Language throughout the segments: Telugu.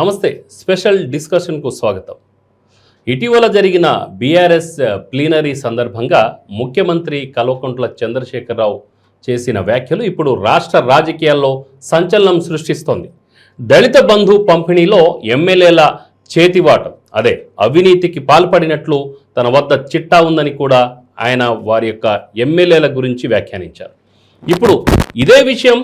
నమస్తే, స్పెషల్ డిస్కషన్కు స్వాగతం. ఇటీవల జరిగిన బీఆర్ఎస్ ప్లీనరీ సందర్భంగా ముఖ్యమంత్రి కల్వకుంట్ల చంద్రశేఖరరావు చేసిన వ్యాఖ్యలు ఇప్పుడు రాష్ట్ర రాజకీయాల్లో సంచలనం సృష్టిస్తోంది. దళిత బంధు పంపిణీలో ఎమ్మెల్యేల చేతివాటం, అదే అవినీతికి పాల్పడినట్లు తన వద్ద చిట్టా ఉందని కూడా ఆయన వారి యొక్క ఎమ్మెల్యేల గురించి వ్యాఖ్యానించారు. ఇప్పుడు ఇదే విషయం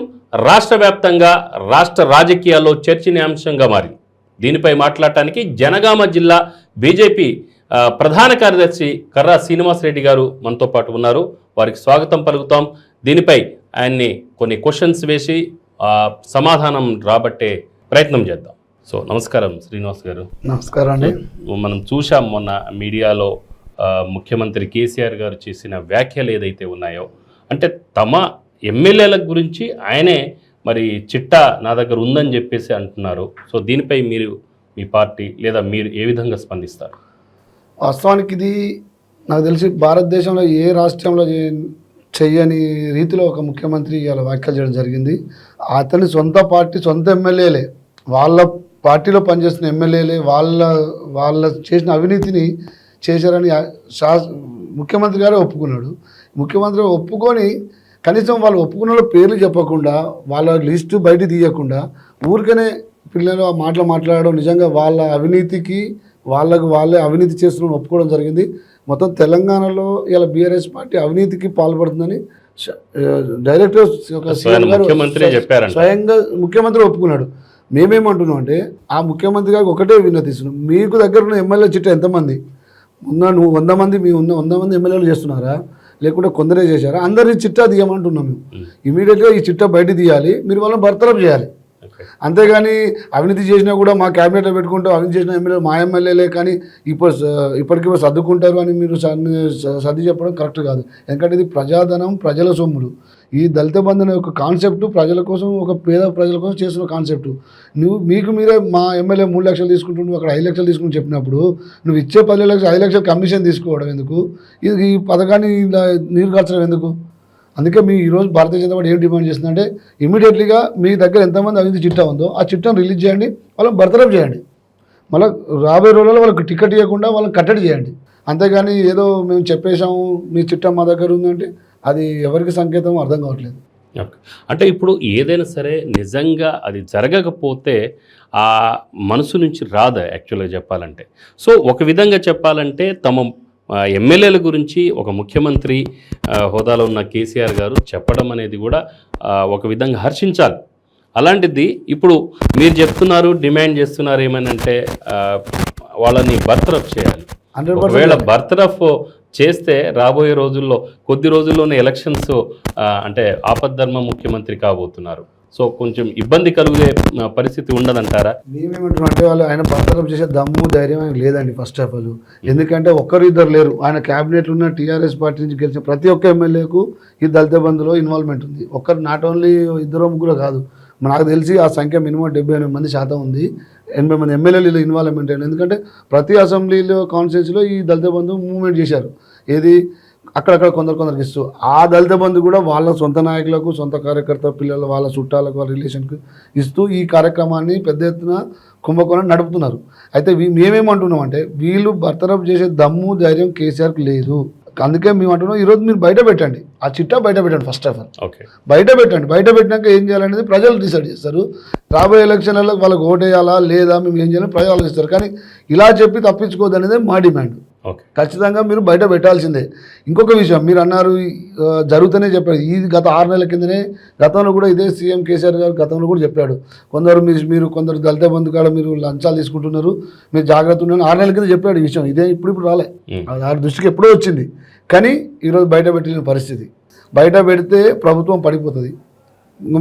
రాష్ట్ర వ్యాప్తంగా రాష్ట్ర రాజకీయాల్లో చర్చనీయాంశంగా మారింది. దీనిపై మాట్లాడటానికి జనగామ జిల్లా బీజేపీ ప్రధాన కార్యదర్శి కర్రా శ్రీనివాసరెడ్డి గారు మనతో పాటు ఉన్నారు. వారికి స్వాగతం పలుకుతాం. దీనిపై ఆయన్ని కొన్ని క్వశ్చన్స్ వేసి సమాధానం రాబట్టే ప్రయత్నం చేద్దాం. సో నమస్కారం శ్రీనివాస్ గారు. నమస్కారం అండి. మనం చూసాం మొన్న మీడియాలో ముఖ్యమంత్రి కేసీఆర్ గారు చేసిన వ్యాఖ్యలు ఏదైతే ఉన్నాయో, అంటే తమ ఎమ్మెల్యేల గురించి ఆయనే మరి చిట్టా నా దగ్గర ఉందని చెప్పేసి అంటున్నారు. సో దీనిపై మీరు, మీ పార్టీ లేదా మీరు ఏ విధంగా స్పందిస్తారు? వాస్తవానికి ఇది నాకు తెలిసి భారతదేశంలో ఏ రాష్ట్రంలో చెయ్యని రీతిలో ఒక ముఖ్యమంత్రి ఇలా వ్యాఖ్యలు చేయడం జరిగింది. అతని సొంత పార్టీ, సొంత ఎమ్మెల్యేలే, వాళ్ళ పార్టీలో పనిచేస్తున్న ఎమ్మెల్యేలే వాళ్ళ చేసిన అవినీతిని చేశారని ముఖ్యమంత్రి గారే ఒప్పుకున్నాడు. ముఖ్యమంత్రి ఒప్పుకొని కనీసం వాళ్ళు ఒప్పుకున్న పేర్లు చెప్పకుండా, వాళ్ళ లిస్టు బయట తీయకుండా ఊరికనే పిల్లలు ఆ మాటలు మాట్లాడడం నిజంగా వాళ్ళ అవినీతికి వాళ్ళే అవినీతి చేస్తున్న ఒప్పుకోవడం జరిగింది. మొత్తం తెలంగాణలో ఇలా బీఆర్ఎస్ పార్టీ అవినీతికి పాల్పడుతుందని డైరెక్టర్ స్వయంగా ముఖ్యమంత్రి ఒప్పుకున్నాడు. మేమేమంటున్నాం అంటే ఆ ముఖ్యమంత్రి గారికి ఒకటే విన్నతిస్తున్నాం, మీకు దగ్గర ఉన్న ఎమ్మెల్యే చిట్టా ఎంతమంది ఉన్నా? నువ్వు 100 మంది, మీ 100 మంది ఎమ్మెల్యేలు చేస్తున్నారా, లేకుంటే కొందరే చేశారా? అందరినీ చిట్టా తీయమంటున్నాం మేము. ఇమీడియట్గా ఈ చిట్టా బయట తీయాలి, మీరు వాళ్ళని బర్తరఫ్ చేయాలి. అంతేగాని అవినీతి చేసినా కూడా మా క్యాబినెట్లో పెట్టుకుంటాం, అవినీతి చేసిన ఎమ్మెల్యే మా ఎమ్మెల్యేలే కానీ ఇప్పటికీ సర్దుకుంటారు అని మీరు సర్ది చెప్పడం కరెక్ట్ కాదు. ఎందుకంటే ఇది ప్రజాధనం, ప్రజల సొమ్ములు. ఈ దళిత బంధన యొక్క కాన్సెప్ట్ ప్రజల కోసం, ఒక పేద ప్రజల కోసం చేస్తున్న కాన్సెప్ట్. మీకు మీరే మా ఎమ్మెల్యే 3 లక్షలు తీసుకుంటుండు, అక్కడ 5 లక్షలు తీసుకుని చెప్పినప్పుడు నువ్వు ఇచ్చే 10 లక్షలు 5 లక్షలు కమిషన్ తీసుకోవడం ఎందుకు? ఈ పథకాన్ని నీరు కార్చడం ఎందుకు? అందుకే మీ ఈరోజు భారతీయ జనతా పార్టీ ఏం డిమాండ్ చేస్తుందంటే, ఇమీడియట్లీగా మీ దగ్గర ఎంతమంది అవినీతి చిట్టా ఉందో ఆ చిట్టాను రిలీజ్ చేయండి, వాళ్ళని బర్తరఫ్ చేయండి. మళ్ళీ రాబోయే రోజుల్లో వాళ్ళకి టికెట్ ఇవ్వకుండా వాళ్ళని కట్టడి చేయండి. అంతేగాని ఏదో మేము చెప్పేశాము మీ చిట్టా మా దగ్గర ఉందంటే అది ఎవరికి సంకేతం అర్థం కావట్లేదు. అంటే ఇప్పుడు ఏదైనా సరే నిజంగా అది జరగకపోతే ఆ మనసు నుంచి రాదు యాక్చువల్గా చెప్పాలంటే. సో ఒక విధంగా చెప్పాలంటే తమ ఎమ్మెల్యేల గురించి ఒక ముఖ్యమంత్రి హోదాలో ఉన్న కేసీఆర్ గారు చెప్పడం అనేది కూడా ఒక విధంగా హర్షించాలి. అలాంటిది ఇప్పుడు మీరు చెప్తున్నారు, డిమాండ్ చేస్తున్నారు ఏమనంటే వాళ్ళని బర్తరఫ్ చేయాలి. ఒకవేళ బర్తరఫ్ చేస్తే రాబోయే రోజుల్లో, కొద్ది రోజుల్లోనే ఎలక్షన్స్, అంటే ఆపద్ధర్మ ముఖ్యమంత్రి కాబోతున్నారు. సో కొంచెం ఇబ్బంది కలిగే పరిస్థితి ఉండదంటారా? మేమేమంటున్నాం అంటే ఆయన బర్తరఫ్ చేసే దమ్ము, ధైర్యం ఆయన లేదండి ఫస్ట్ ఆఫ్ ఆల్. ఎందుకంటే ఒక్కరు ఇద్దరు లేరు. ఆయన క్యాబినెట్లో ఉన్న టీఆర్ఎస్ పార్టీ నుంచి గెలిచిన ప్రతి ఒక్క ఎమ్మెల్యేకు ఈ దళిత బంధులో ఇన్వాల్వ్మెంట్ ఉంది. ఒక్కరు నాట్ ఓన్లీ 2-3 కాదు, నాకు తెలిసి ఆ సంఖ్య మినిమం 78% ఉంది. 80 మంది ఎమ్మెల్యేలు ఇన్వాల్వ్మెంట్ అయ్యారు. ఎందుకంటే ప్రతి అసెంబ్లీలో, కాన్స్టిట్యూన్సీలో ఈ దళిత బంధు మూవ్మెంట్ చేశారు. ఏది అక్కడక్కడ కొందరికి ఇస్తూ, ఆ దళిత బంధు కూడా వాళ్ళ సొంత నాయకులకు, సొంత కార్యకర్త పిల్లలు, వాళ్ళ చుట్టాలకు, వాళ్ళ రిలేషన్కి ఇస్తూ ఈ కార్యక్రమాన్ని పెద్ద ఎత్తున కుంభకోణం నడుపుతున్నారు. అయితే మేమేమంటున్నాం అంటే వీళ్ళు బర్తరఫ్ చేసే దమ్ము, ధైర్యం కేసీఆర్కి లేదు. అందుకే మేము అంటున్నాం, ఈరోజు మీరు బయట పెట్టండి, ఆ చిట్టా బయట పెట్టండి. ఫస్ట్ ఆఫ్ ఆల్ బయట పెట్టండి. బయట పెట్టినాక ఏం చేయాలనేది ప్రజలు డిసైడ్ చేస్తారు. రాబోయే ఎలక్షన్లలో వాళ్ళకి ఓటేయాలా లేదా, మేము ఏం చేయాలని ప్రజలు ఆలోచిస్తారు. కానీ ఇలా చెప్పి తప్పించుకోవద్దు అనేది మా డిమాండ్. ఖచ్చితంగా మీరు బయట పెట్టాల్సిందే. ఇంకొక విషయం మీరు అన్నారు, జరుగుతూనే చెప్పాడు. ఈ గత 6 నెలల కిందనే, గతంలో కూడా ఇదే సీఎం కేసీఆర్ గారు గతంలో కూడా చెప్పాడు, కొందరు దళిత బంధు కాడ మీరు లంచాలు తీసుకుంటున్నారు, మీరు జాగ్రత్త ఉన్నారని 6 నెలల కింద చెప్పాడు ఈ విషయం. ఇదే ఇప్పుడు రాలే, ఆ దృష్టికి ఎప్పుడో వచ్చింది. కానీ ఈరోజు బయట పెట్టిన పరిస్థితి, బయట పెడితే ప్రభుత్వం పడిపోతుంది,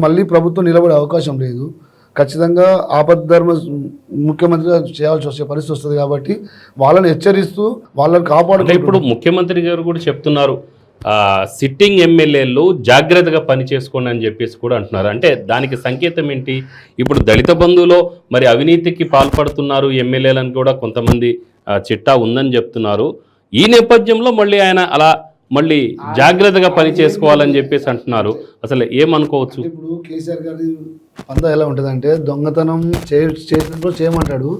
మళ్ళీ ప్రభుత్వం నిలబడే అవకాశం లేదు. ఖచ్చితంగా ఆపద్ధర్మ ముఖ్యమంత్రిగా చేయాల్సి వచ్చే పరిస్థితి వస్తుంది. కాబట్టి వాళ్ళని హెచ్చరిస్తూ వాళ్ళని కాపాడుతూ, ఇప్పుడు ముఖ్యమంత్రి గారు కూడా చెప్తున్నారు సిట్టింగ్ ఎమ్మెల్యేలు జాగ్రత్తగా పని చేసుకోండి అని చెప్పేసి కూడా అంటున్నారు. అంటే దానికి సంకేతం ఏంటి? ఇప్పుడు దళిత బంధువులో మరి అవినీతికి పాల్పడుతున్నారు ఎమ్మెల్యేలను కూడా కొంతమంది చిట్టా ఉందని చెప్తున్నారు. ఈ నేపథ్యంలో మళ్ళీ ఆయన అలా మళ్ళీ జాగ్రత్తగా పని చేసుకోవాలని చెప్పేసి అంటున్నారు. అసలు ఏమనుకోవచ్చు? ఇప్పుడు కేసీఆర్ గారి పందా ఎలా ఉంటుందంటే దొంగతనం చేసినప్పుడు చేయమంటాడు.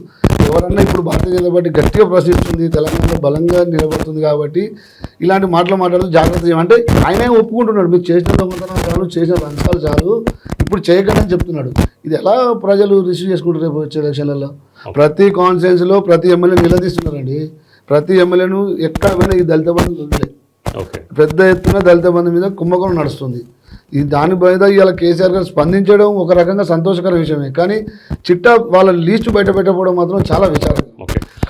ఎవరన్నా ఇప్పుడు భారతీయ జనతా పార్టీ గట్టిగా ప్రశ్నిస్తుంది, తెలంగాణలో బలంగా నిలబడుతుంది కాబట్టి ఇలాంటి మాటలు మాట్లాడుతూ జాగ్రత్త చేయమంటే ఆయనే ఒప్పుకుంటున్నాడు. మీరు చేసిన దొంగతనం చాలు, చేసిన లంచాలు చాలు, ఇప్పుడు చేయకండి అని చెప్తున్నాడు. ఇది ఎలా ప్రజలు రిసీవ్ చేసుకుంటారు రేపు వచ్చే ఎలక్షన్లలో? ప్రతి కాన్స్టిట్యున్సీలో ప్రతి ఎమ్మెల్యే నిలదీస్తున్నారండి. ప్రతి ఎమ్మెల్యేను ఎక్కడ పోయినా ఈ దళిత బంధు వదిలే పెద్ద ఎత్తున దళిత బంధు మీద కుంభకోణం నడుస్తుంది. ఈ దాని మీద ఇవాళ కేసీఆర్ గారు స్పందించడం ఒక రకంగా సంతోషకర విషయమే, కానీ చిట్టా వాళ్ళ లీస్టు బయట పెట్టకపోవడం మాత్రం చాలా విచారం.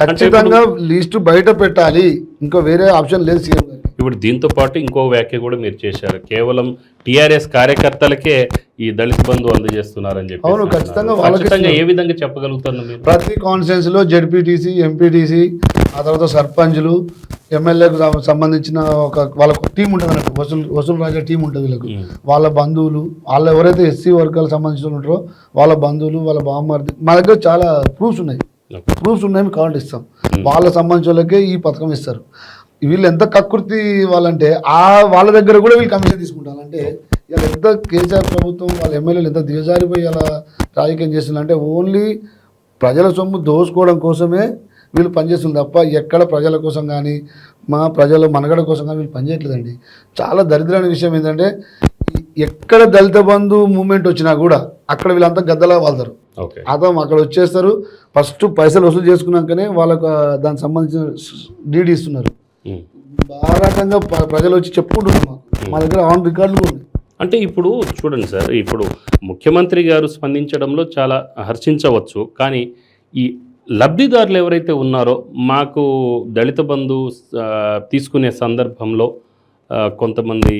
ఖచ్చితంగా లీస్టు బయట పెట్టాలి, ఇంకా వేరే ఆప్షన్ లేదు సీఎం గారు. ఇప్పుడు దీంతో పాటు ఇంకో వ్యాఖ్య కూడా మీరు చేశారు, కేవలం టీఆర్ఎస్ కార్యకర్తలకే ఈ దళిత బంధు అందజేస్తున్నారని చెప్పి. అవును, ఖచ్చితంగా ఏ విధంగా చెప్పగలుగుతున్నారు మీరు? ప్రతి కాన్స్టిట్యున్సీలో జెడ్పీటీసీ, ఎంపీటీసీ, ఆ తర్వాత సర్పంచ్లు, ఎమ్మెల్యేకు సంబంధించిన వాళ్ళకు టీం ఉంటుంది అన్నట్టు, వసూలు రాజా టీం ఉంటుంది వీళ్ళకు. వాళ్ళ బంధువులు, వాళ్ళు ఎవరైతే ఎస్సీ వర్గాలకు సంబంధించిన ఉంటారో వాళ్ళ బంధువులు, వాళ్ళ బామ్మర్ది, మా దగ్గర చాలా ప్రూఫ్స్ ఉన్నాయి మేము కావాలంటే ఇస్తాం. వాళ్ళ సంబంధించిన వాళ్ళకే ఈ పథకం ఇస్తారు. వీళ్ళు ఎంత కకృతి వాళ్ళంటే వాళ్ళ దగ్గర కూడా వీళ్ళు కమిషన్ తీసుకుంటారు. అంటే ఇలా ఎంత కేసీఆర్ ప్రభుత్వం వాళ్ళ ఎమ్మెల్యేలు ఎంత దిగజారిపోయి అలా రాజకీయం చేస్తున్నారంటే ఓన్లీ ప్రజల సొమ్ము దోచుకోవడం కోసమే వీళ్ళు పనిచేస్తుంది తప్ప ఎక్కడ ప్రజల కోసం కానీ మా ప్రజల మనగడ కోసం కానీ వీళ్ళు పనిచేయట్లేదండి. చాలా దరిద్రమైన విషయం ఏంటంటే ఎక్కడ దళిత బంధు మూమెంట్ వచ్చినా కూడా అక్కడ వీళ్ళంతా గద్దలా వాళ్తారు. అర్థం అక్కడ వచ్చేస్తారు, ఫస్ట్ పైసలు వసూలు చేసుకున్నాకనే వాళ్ళకు దానికి సంబంధించిన డీడీ ఇస్తున్నారు. భారతంగా ప్రజలు వచ్చి చెప్పుకుంటున్నారు, మా దగ్గర ఆన్ రికార్డులు కూడా ఉన్నాయి. అంటే ఇప్పుడు చూడండి సార్, ఇప్పుడు ముఖ్యమంత్రి గారు స్పందించడంలో చాలా హర్షించవచ్చు, కానీ ఈ లబ్ధిదారులు ఎవరైతే ఉన్నారో మాకు దళిత బంధు తీసుకునే సందర్భంలో కొంతమంది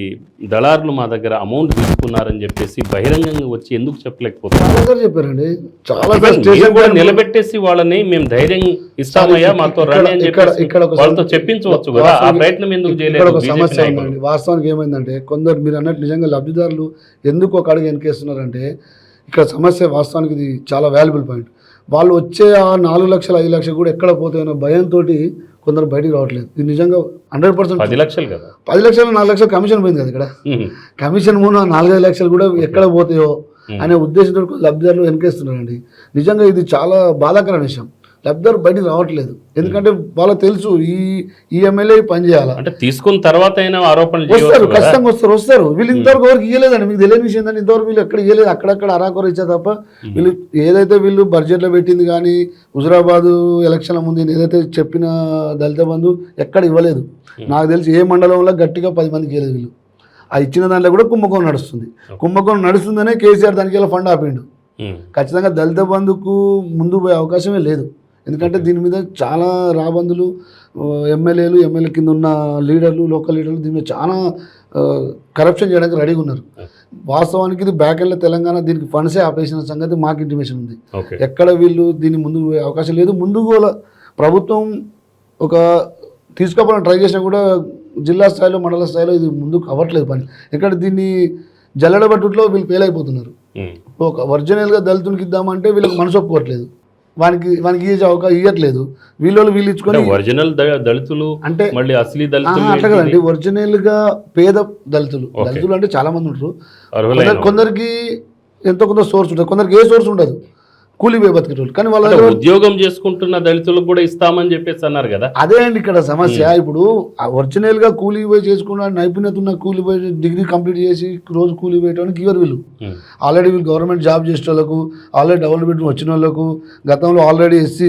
దళారులు మా దగ్గర అమౌంట్ తీసుకున్నారని చెప్పేసి బహిరంగంగా వచ్చి ఎందుకు చెప్పలేకపోతున్నారు? చెప్పారండి, చాలా నిలబెట్టేసి వాళ్ళని మేము ధైర్యం ఇస్తామయ్యా మాతో రండి అని చెప్పి వాళ్ళతో చెప్పించవచ్చు కదా, ఆ ప్రయత్నం ఎందుకు చేయలేదు? సమస్య ఉందండి. వాస్తవానికి ఏమైందంటే కొందరు మీరు అన్నట్టు నిజంగా లబ్ధిదారులు ఎందుకు ఒక అడుగు వెనకేస్తున్నారంటే ఇక్కడ సమస్య వాస్తవానికి ఇది చాలా వాల్యుబుల్ పాయింట్. వాళ్ళు వచ్చే ఆ 4 లక్షలు 5 లక్షలు కూడా ఎక్కడ పోతాయన్న భయంతో కొందరు బయటికి రావట్లేదు. ఇది నిజంగా 100%. 10 లక్షలు కదా, 10 లక్షలు 4 లక్షలు కమిషన్ పోయింది కదా ఇక్కడ. కమిషన్ 4-5 లక్షలు కూడా ఎక్కడ పోతాయో అనే ఉద్దేశంతో లబ్ధిదారులు వెనకేస్తున్నారండి. నిజంగా ఇది చాలా బాధాకరమైన విషయం. లబ్ధిదారు బయటికి రావట్లేదు, ఎందుకంటే వాళ్ళకి తెలుసు ఈ ఎమ్మెల్యే పని చేయాలి అంటే తీసుకున్న తర్వాత అయినా ఆరోపణలు వస్తారు, ఖచ్చితంగా వస్తారు. వీళ్ళు ఇంతవరకు ఎవరికి ఇవ్వలేదండి, మీకు తెలియని విషయం ఏంటంటే ఇంతవరకు వీళ్ళు ఎక్కడ ఇవ్వలేదు, అక్కడక్కడ అరాకొర ఇచ్చా తప్ప వీళ్ళు ఏదైతే వీళ్ళు బడ్జెట్లో పెట్టింది కానీ హుజురాబాదు ఎలక్షన్ల ముందు ఏదైతే చెప్పిన దళిత బంధు ఎక్కడ ఇవ్వలేదు. నాకు తెలిసి ఏ మండలంలో గట్టిగా 10 మందికి ఇవ్వలేదు. వీళ్ళు ఆ ఇచ్చిన దాంట్లో కూడా కుంభకోణం నడుస్తుంది. కుంభకోణం నడుస్తుందనే కేసీఆర్ దానికి ఇలా ఫండ్ ఆపిండు. ఖచ్చితంగా దళిత బంధుకు ముందు పోయే అవకాశమే లేదు, ఎందుకంటే దీని మీద చాలా రాబందులు ఎమ్మెల్యే కింద ఉన్న లీడర్లు, లోకల్ లీడర్లు దీని మీద చాలా కరప్షన్ చేయడానికి రెడీగా ఉన్నారు. వాస్తవానికి ఇది బ్యాక్ ఎండ్లో తెలంగాణ దీనికి ఫండ్సే ఆపేసిన సంగతి మాకు ఇంటిమేషన్ ఉంది. ఎక్కడ వీళ్ళు దీన్ని ముందుకు పోయే అవకాశం లేదు. ముందుకు ప్రభుత్వం ఒక తీసుకోవాలని ట్రై చేసినా కూడా జిల్లా స్థాయిలో, మండల స్థాయిలో ఇది ముందుకు అవ్వట్లేదు పని. ఎందుకంటే దీన్ని జల్లెడబట్టుట్లో వీళ్ళు ఫెయిల్ అయిపోతున్నారు. ఒక ఒరిజినల్గా దళితునికి ఇద్దామంటే వీళ్ళకి మనసు ఒప్పుకోవట్లేదు, వానికి ఇవ్వట్లేదు. వీళ్ళు ఇచ్చుకొని ఒరిజినల్ దళితులు అంటే మళ్ళీ అసలీ దళితులు అట్లా కదండి. ఒరిజినల్ గా పేద దళితులు అంటే చాలా మంది ఉంటారు. కొందరికి ఎంతో కొంత సోర్స్ ఉంటుంది, కొందరికి ఏ సోర్స్ ఉండదు, కూలీ పోయి బతికేటోళ్ళు. కానీ వాళ్ళ ఉద్యోగం చేసుకుంటున్న దళితులకు కూడా ఇస్తామని చెప్పేసి అన్నారు కదా. అదే అండి ఇక్కడ సమస్య. ఇప్పుడు ఒరిజినల్ గా కూలీ పోయి చేసుకున్న నైపుణ్యత ఉన్న కూలీ పోయి డిగ్రీ కంప్లీట్ చేసి రోజు కూలీ పోయేటానికి ఇవ్వరు వీళ్ళు. ఆల్రెడీ వీళ్ళు గవర్నమెంట్ జాబ్ చేసే వాళ్ళకు, ఆల్రెడీ డబుల్ బెడ్రూమ్ వచ్చిన వాళ్ళకు, గతంలో ఆల్రెడీ ఎస్సీ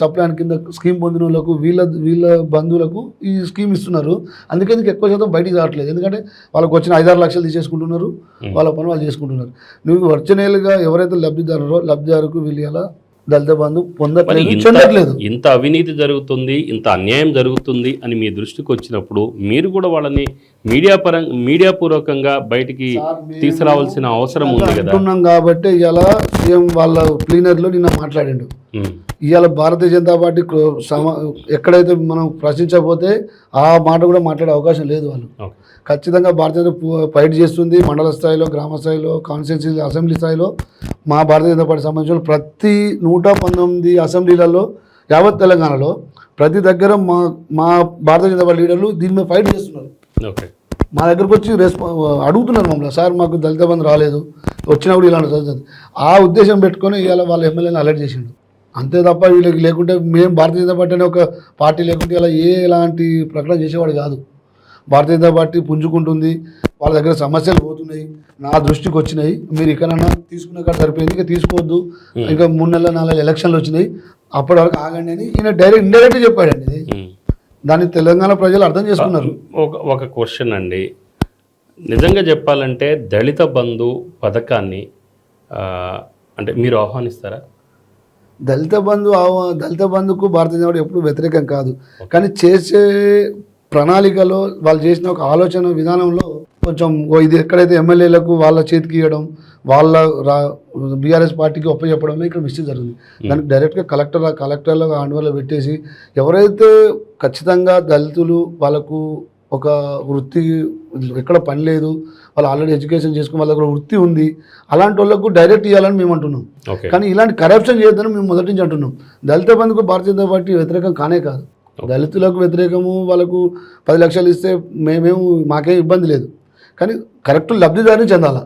సప్లాన్ కింద స్కీమ్ పొందిన వాళ్ళకు, వీళ్ళ బంధువులకు ఈ స్కీమ్ ఇస్తున్నారు. అందుకే ఎక్కువ శాతం బయటికి రావట్లేదు, ఎందుకంటే వాళ్ళకి వచ్చిన 5-6 లక్షలు తీసేసుకుంటున్నారు, వాళ్ళ పని వాళ్ళు చేసుకుంటున్నారు. నువ్వు ఒరిజినల్గా ఎవరైతే లబ్ధిదారుకు అలా దళిత బంధు పొందట్లేదు. ఇంత అవినీతి జరుగుతుంది, ఇంత అన్యాయం జరుగుతుంది అని మీ దృష్టికి వచ్చినప్పుడు మీరు కూడా వాళ్ళని మీడియా పూర్వకంగా బయటికి తీసుకురావాల్సిన అవసరం ఉంది కదా. అంటున్నాం కాబట్టి ఇలా సీఎం వాళ్ళ ప్లీనర్లో నిన్న మాట్లాడిండు. ఇవాళ భారతీయ జనతా పార్టీ ఎక్కడైతే మనం ప్రశ్నించకపోతే ఆ మాట కూడా మాట్లాడే అవకాశం లేదు. వాళ్ళు ఖచ్చితంగా భారతీయ జనతా ఫైట్ చేస్తుంది. మండల స్థాయిలో, గ్రామ స్థాయిలో, కాన్స్టిట్యున్సీ, అసెంబ్లీ స్థాయిలో మా భారతీయ జనతా పార్టీ సంబంధించిన ప్రతి 119 అసెంబ్లీలలో యావత్ తెలంగాణలో ప్రతి దగ్గర మా భారతీయ జనతా పార్టీ లీడర్లు దీని మీద ఫైట్ చేస్తున్నారు. ఓకే. మా దగ్గరకు వచ్చి అడుగుతున్నారు మమ్మల్ని, సార్ మాకు దళిత బంధు రాలేదు, వచ్చినప్పుడు ఇలా ఉంటుంది. ఆ ఉద్దేశం పెట్టుకొని ఇవాళ వాళ్ళ ఎమ్మెల్యేని అలర్ట్ చేసిండు. అంతే తప్ప వీళ్ళకి లేకుంటే మేము భారతీయ జనతా పార్టీ అనే ఒక పార్టీ లేకుంటే ఇలా ఎలాంటి ప్రకటన చేసేవాడు కాదు. భారతీయ జనతా పార్టీ పుంజుకుంటుంది, వాళ్ళ దగ్గర సమస్యలు పోతున్నాయి, నా దృష్టికి వచ్చినాయి, మీరు ఇక్కడన్నా తీసుకున్న కాడ సరిపోయింది, ఇంకా తీసుకోవద్దు, ఇంకా 3 నెలల 4 నెలల ఎలక్షన్లు వచ్చినాయి, అప్పటి వరకు ఆగండి అని ఈయన ఇండైరెక్ట్గా చెప్పాడండి. ఇది దాన్ని తెలంగాణ ప్రజలు అర్థం చేసుకున్నారు. ఒక క్వశ్చన్ అండి, నిజంగా చెప్పాలంటే దళిత బంధు పథకాన్ని అంటే మీరు ఆహ్వానిస్తారా? దళిత బంధుకు భారతీయ జనతా పార్టీ ఎప్పుడు వ్యతిరేకం కాదు, కానీ చేసే ప్రణాళికలో వాళ్ళు చేసిన ఒక ఆలోచన విధానంలో కొంచెం ఇది ఎక్కడైతే ఎమ్మెల్యేలకు వాళ్ళ చేతికి ఇవ్వడం, వాళ్ళ బీఆర్ఎస్ పార్టీకి ఒప్పచెప్పడంలో ఇక్కడ మిస్టేక్ జరుగుతుంది. దానికి డైరెక్ట్గా కలెక్టర్లో ఆండవాళ్ళు పెట్టేసి ఎవరైతే ఖచ్చితంగా దళితులు వాళ్ళకు ఒక వృత్తి ఎక్కడ పని లేదు, వాళ్ళు ఆల్రెడీ ఎడ్యుకేషన్ చేసుకుని వాళ్ళ దగ్గర వృత్తి ఉంది, అలాంటి వాళ్ళకు డైరెక్ట్ ఇవ్వాలని మేము అంటున్నాం. కానీ ఇలాంటి కరప్షన్ చేయొద్దని మేము మొదటి నుంచి అంటున్నాం. దళిత బంధుకు భారతీయ జనతా పార్టీ వ్యతిరేకం కానే కాదు, దళితులకు వ్యతిరేకము. వాళ్ళకు 10 లక్షలు ఇస్తే మాకేం ఇబ్బంది లేదు, కానీ కరెక్ట్ లబ్ధిదారిని చెందాలి.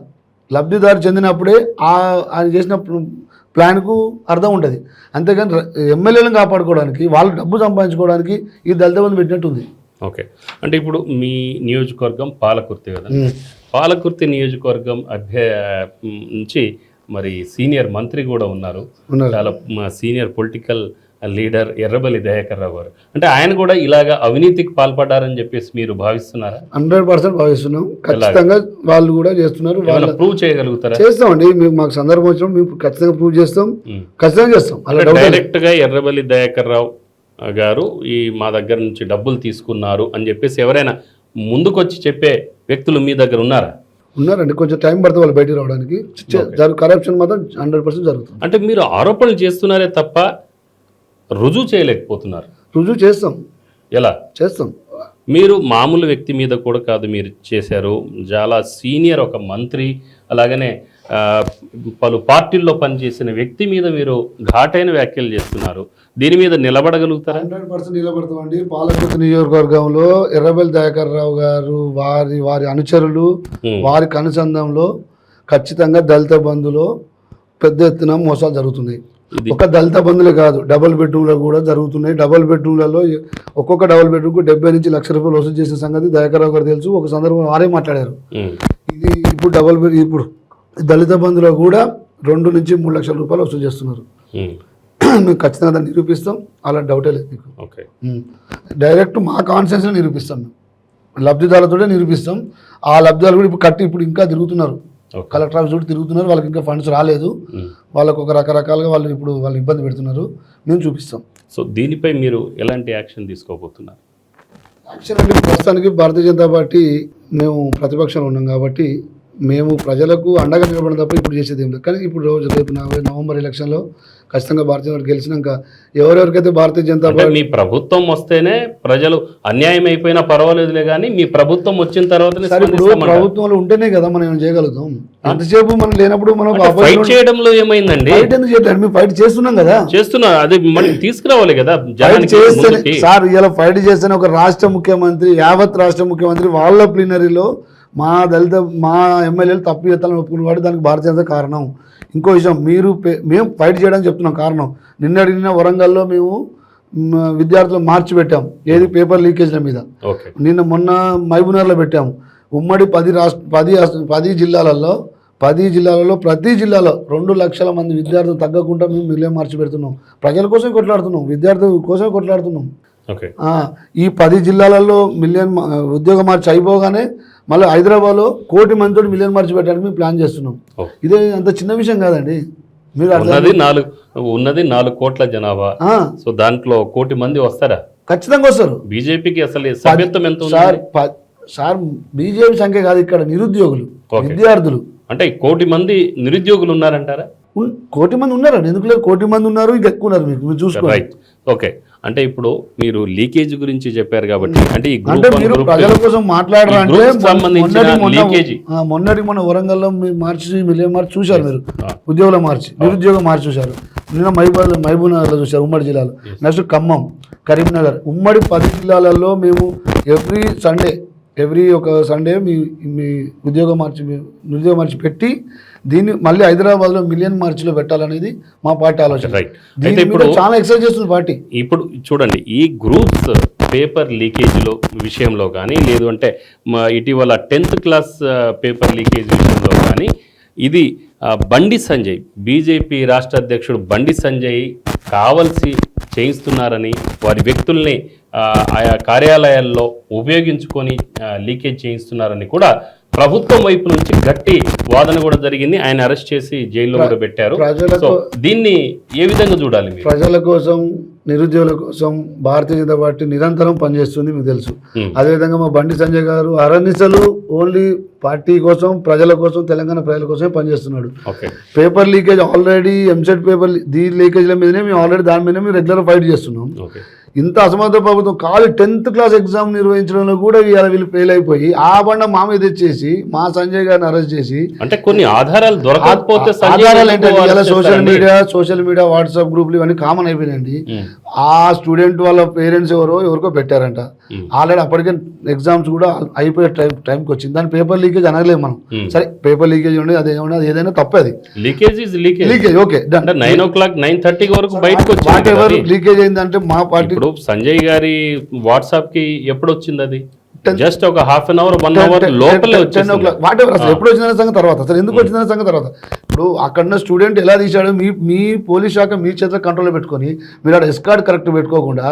లబ్ధిదారు చెందినప్పుడే ఆయన చేసిన ప్లాన్కు అర్థం ఉంటుంది. అంతేగాని ఎమ్మెల్యేలను కాపాడుకోవడానికి, వాళ్ళు డబ్బు సంపాదించుకోవడానికి ఈ దళిత బంధు పెట్టినట్టుంది. ఓకే. అంటే ఇప్పుడు మీ నియోజకవర్గం పాలకుర్తి కదా, పాలకుర్తి నియోజకవర్గం నుంచి మరి సీనియర్ మంత్రి కూడా ఉన్నారు, చాలా senior political leader Errabelli Dayakar Rao గారు. అంటే ఆయన కూడా ఇలాగా అవినీతికి పాల్పడ్డారని చెప్పేసి మీరు భావిస్తున్నారా? 100% భావిస్తున్నాం. ఖచ్చితంగా వాళ్ళు కూడా చేస్తున్నారు. వాళ్ళు ప్రూవ్ చేయగలుగుతారా? చేస్తామండి, మేము మాకు సందర్భం వచ్చినప్పుడు మేము ఖచ్చితంగా ప్రూవ్ చేస్తాం, ఖచ్చితంగా చేస్తాం. డైరెక్ట్గా ఎర్రబెల్లి దయాకర్ రావు గారు మా దగ్గర నుంచి డబ్బులు తీసుకున్నారు అని చెప్పేసి ఎవరైనా ముందుకొచ్చి చెప్పే వ్యక్తులు మీ దగ్గర ఉన్నారా? ఉన్నారండి, కొంచెం టైం పడుతుంది వాళ్ళు బయటికి రావడానికి. కరప్షన్ మాత్రం 100% జరుగుతుంది. అంటే మీరు ఆరోపణలు చేస్తున్నారే తప్ప రుజువు చేయలేకపోతున్నారు. రుజువు చేస్తాం. ఎలా చేస్తాం? మీరు మామూలు వ్యక్తి మీద కూడా కాదు మీరు చేశారు, చాలా సీనియర్ ఒక మంత్రి, అలాగనే పలు పార్టీల్లో పనిచేసిన వ్యక్తి మీద మీరు ఘాటైన వ్యాఖ్యలు చేస్తున్నారు. దీని మీద నిలబడగలుగుతారా? 100% నిలబడతామండి. పాలకుర్తి నియోజకవర్గంలో ఎర్రబెల్లి దయాకర్ రావు గారు వారి అనుచరులు వారి కనుసంధంలో ఖచ్చితంగా దళిత బంధులో పెద్ద ఎత్తున మోసాలు జరుగుతున్నాయి. ఒక దళిత బంధులే కాదు, డబుల్ బెడ్రూమ్లో కూడా జరుగుతున్నాయి. డబుల్ బెడ్రూమ్లలో ఒక్కొక్క డబుల్ బెడ్రూమ్కు 70 నుంచి లక్ష రూపాయలు వసూలు చేసిన సంగతి దయాకర్ రావు గారు తెలుసు. ఒక సందర్భంలో వారే మాట్లాడారు. ఇది ఇప్పుడు దళిత బంధులో కూడా 2 నుంచి 3 లక్షల రూపాయలు వసూలు చేస్తున్నారు. మేము ఖచ్చితంగా దాన్ని నిరూపిస్తాం, అలా డౌటే లేదు మీకు. ఓకే. డైరెక్ట్ మా కాన్సెన్స్లో నిరూపిస్తాం, మేము లబ్ధిదారులతోనే నిరూపిస్తాం. ఆ లబ్ధిదారులు కూడా ఇప్పుడు ఇంకా తిరుగుతున్నారు, కలెక్టర్ ఆఫీస్ కూడా తిరుగుతున్నారు. వాళ్ళకి ఇంకా ఫండ్స్ రాలేదు, వాళ్ళకు ఒక రకరకాలుగా వాళ్ళు ఇబ్బంది పెడుతున్నారు. మేము చూపిస్తాం. సో దీనిపై మీరు ఎలాంటి యాక్షన్ తీసుకోబోతున్నారు? యాక్షన్ అంటే ప్రస్తుతానికి భారతీయ జనతా పార్టీ మేము ప్రతిపక్షంలో ఉన్నాం కాబట్టి మేము ప్రజలకు అండగా నిలబడడం తప్ప ఇప్పుడు చేసేది ఏం లేదు. కానీ ఇప్పుడు రేపు నవంబర్ ఎలక్షన్లో ఖచ్చితంగా భారతీయ జనతా గెలిచినాక ఎవరెవరికైతే భారతీయ జనతా పార్టీ మీ ప్రభుత్వం వస్తేనే ప్రజలు అన్యాయం అయిపోయినా పర్వాలేదులే, కానీ మీ ప్రభుత్వం వచ్చిన తర్వాత ప్రభుత్వంలో ఉంటేనే కదా మనం చేయగలుగుతాం. అంతసేపు మనం లేనప్పుడు మనం ఫైట్ చేయడంలో ఏమైందండి? ఫైట్ ఎందుకు చేయట్లేదు? మేము ఫైట్ చేస్తున్నాం కదా. చేస్తున్నా, అది మనం తీసుకురావాలి కదా. సార్ ఇలా ఫైట్ చేస్తేనే ఒక రాష్ట్ర ముఖ్యమంత్రి, యావత్ రాష్ట్ర ముఖ్యమంత్రి వాళ్ళ ప్లీనరీలో మా ఎమ్మెల్యేలు తప్పు చేస్తాలని ఒప్పుకునేవాడు, దానికి భారతీయ జనతా కారణం. ఇంకో విషయం, మేము ఫైట్ చేయడానికి చెప్తున్నాం కారణం. నిన్న వరంగల్లో మేము విద్యార్థులు మార్చి పెట్టాం, ఏది పేపర్ లీకేజ్ల మీద. మొన్న మహబూబ్నగర్లో పెట్టాము. ఉమ్మడి 10 జిల్లాలలో ప్రతి జిల్లాలో 2 లక్షల మంది విద్యార్థులు తగ్గకుండా మేము మిలియన్ మార్చి పెడుతున్నాం. ప్రజల కోసం కొట్లాడుతున్నాం, విద్యార్థుల కోసం కొట్లాడుతున్నాం. ఈ 10 జిల్లాలలో మిలియన్ ఉద్యోగ మార్చి అయిపోగానే మళ్ళీ హైదరాబాద్లో 1 కోటి మందితో మిలియన్ మార్చి పెట్టడానికి మేము ప్లాన్ చేస్తున్నాం. ఇదే అంత చిన్న విషయం కాదండి. మీరు ఉన్నది 4 కోట్ల జనాభా. సో దాంట్లో 1 కోటి మంది వస్తారా? ఖచ్చితంగా వస్తారు. బీజేపీకి అసలు సభ్యత్వం ఎంత? సార్ బీజేపీ సంఖ్య కాదు, ఇక్కడ నిరుద్యోగులు విద్యార్థులు. అంటే 1 కోటి మంది నిరుద్యోగులు ఉన్నారంటారా? 1 కోటి మంది ఉన్నారండి, ఎందుకు లేదు? 1 కోటి మంది ఉన్నారు, ఇంకా ఎక్కువ ఉన్నారు. మీరు చూసుకోండి. ఓకే. అంటే ఇప్పుడు మీరు లీకేజ్ గురించి చెప్పారు కాబట్టి, అంటే మీరు ప్రజల కోసం మాట్లాడరా అంటే మొన్నటి మన వరంగల్లో మిలియన్ మార్చి చూశారు మీరు, ఉద్యోగుల మార్చి, నిరుద్యోగ మార్చి చూశారు. నిన్న మహబూబ్నగర్లో చూశారు, ఉమ్మడి జిల్లాలో. నెక్స్ట్ ఖమ్మం, కరీంనగర్, ఉమ్మడి 10 జిల్లాలలో మేము ఎవ్రీ సండే ఎవ్రీ ఒక సండే మీ ఉద్యోగం మార్చి పెట్టి దీన్ని మళ్ళీ హైదరాబాద్లో మిలియన్ మార్చిలో పెట్టాలనేది మా పార్టీ ఆలోచన. రైట్. అయితే దీని ఇప్పుడు మీద చాలా ఎక్సైజ్ చేస్తుంది పార్టీ. ఇప్పుడు చూడండి, ఈ గ్రూప్స్ పేపర్ లీకేజీలో విషయంలో కానీ, లేదు అంటే ఇటీవల 10th క్లాస్ పేపర్ లీకేజ్ విషయంలో కానీ, ఇది బండి సంజయ్, బీజేపీ రాష్ట్ర అధ్యక్షుడు బండి సంజయ్ కావలసి చేయిస్తున్నారని, వారి వ్యక్తుల్ని ఆయా కార్యాలయాల్లో ఉపయోగించుకొని లీకేజ్ చేయిస్తున్నారని కూడా ప్రభుత్వం వైపు నుంచి గట్టి వాదన కూడా జరిగింది. ఆయన అరెస్ట్ చేసి జైల్లో కూడా పెట్టారు. సో దీన్ని ఏ విధంగా చూడాలి మీరు? ప్రజల కోసం, నిరుద్యోగుల కోసం భారతీయ జనతా పార్టీ నిరంతరం పనిచేస్తుంది, మీకు తెలుసు. అదేవిధంగా మా బండి సంజయ్ గారు అరణిసలు ఓన్లీ పార్టీ కోసం, ప్రజల కోసం, తెలంగాణ ప్రజల కోసమే పనిచేస్తున్నాడు. Paper leakage already EAMCET paper దీని లీకేజ్ల మీదనే మేము ఆల్రెడీ దాని మీదనే మేము రెగ్యులర్ ఫైట్ చేస్తున్నాం. ఇంత అసమర్థ ప్రభుత్వం ఖాళీ 10th క్లాస్ ఎగ్జామ్ నిర్వహించడంలో కూడా వీళ్ళు ఫెయిల్ అయిపోయి ఆ బండ మా మీద తెచ్చేసి మా సంజయ్ గారిని అరెస్ట్ చేసి, అంటే కొన్ని ఆధారాలు దొరకకపోతే ఆధారాలు ఏంటంటే ఇలా సోషల్ మీడియా వాట్సాప్ గ్రూపులు ఇవన్నీ కామన్ అయిపోయినాయండి. ఆ స్టూడెంట్ వాళ్ళ పేరెంట్స్ ఎవరికో పెట్టారంట. ఆల్రెడీ అప్పటికే ఎగ్జామ్స్ కూడా అయిపోయే టైంకి వచ్చింది. దాని పేపర్ లీకేజ్ అనగలేదు మనం. సరే పేపర్ లీకేజ్ ఉండేది, అదేమన్నా అది ఏదైనా తప్పది. లీకేజ్ ఓకే, 9 o'clock 9:30 వరకు బయటకు వచ్చింది. లీకేజ్ అయిందంటే మా పార్టీ సంజయ్ గారి వాట్సాప్ కి ఎప్పుడు వచ్చింది? అది జస్ట్ ఒక హాఫ్ అన్ అవర్ 1 hour లోపలే వచ్చింది. వాట్ ఎవర్, అసలు ఎప్పుడు వచ్చిందనే సంగతి తర్వాత, అసలు ఎందుకు వచ్చిందనే సంగతి తర్వాత. ఇప్పుడు అక్కడున్న స్టూడెంట్ ఎలా తీశాడు, మీ పోలీస్ శాఖ మీ చేతిలో కంట్రోల్లో పెట్టుకొని మీరు అక్కడ ఎస్కార్డ్ కరెక్ట్ పెట్టుకోకుండా